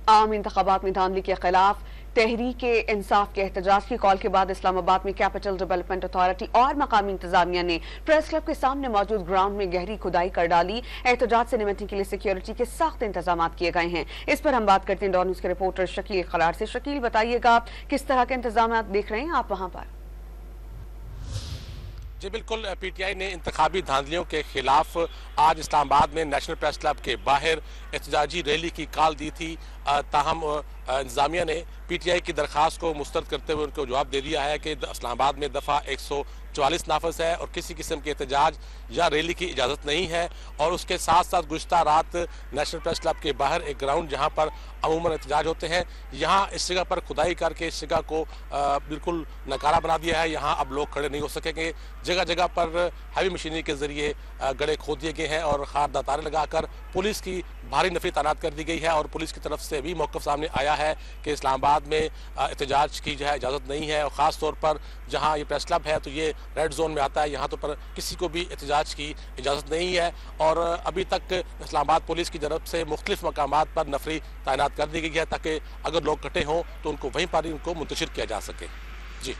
आम इंतखाबात में धांधली के खिलाफ तहरीक इंसाफ के एहतजाज की कॉल के बाद इस्लामाबाद में कैपिटल डेवलपमेंट अथॉरिटी और मकामी इंतजामिया ने प्रेस क्लब के सामने मौजूद ग्राउंड में गहरी खुदाई कर डाली। एहतजाज से निपटने के लिए सिक्योरिटी के सख्त इंतजाम किए गए हैं। इस पर हम बात करते हैं डॉन न्यूज के रिपोर्टर शकील खलार से। शकील, बताइएगा किस तरह के इंतजाम देख रहे हैं आप वहां पर? जी बिल्कुल, पीटीआई ने इंतखाबी धांधलियों के खिलाफ आज इस्लामाबाद में नेशनल प्रेस क्लब के बाहर एहतजाजी रैली की कॉल दी थी। ताहम इंतजामिया ने पीटीआई की दरख्वास्त को मुस्तरद करते हुए उनको जवाब दे दिया है कि इस्लामाबाद में दफ़ा 144 नाफज है और किसी किस्म के एहतजाज या रैली की इजाज़त नहीं है। और उसके साथ साथ गुज़श्ता रात नेशनल प्रेस क्लब के बाहर एक ग्राउंड जहाँ पर अमूमन एहतजाज होते हैं, यहाँ इस जगह पर खुदाई करके इस जगह को बिल्कुल नकारा बना दिया है। यहाँ अब लोग खड़े नहीं हो सकेंगे। जगह जगह पर हैवी मशीनरी के जरिए गड्ढे खोद दिए गए हैं और खारदार तारे लगाकर पुलिस की भारी नफरी तैनात कर दी गई है। और पुलिस की तरफ से भी मौक़िफ़ सामने आया है कि इस्लामाबाद में एहतजाज की जो है इजाज़त नहीं है। और ख़ास तौर पर जहाँ ये प्रेस क्लब है तो ये रेड जोन में आता है, यहाँ तो पर किसी को भी एहतजाज की इजाज़त नहीं है। और अभी तक इस्लामाबाद पुलिस की तरफ से मुख्तलिफ मकामात पर नफरी तैनात कर दी गई है ताकि अगर लोग इकट्ठे हों तो उनको वहीं पर ही उनको मुंतशिर किया जा सके। जी।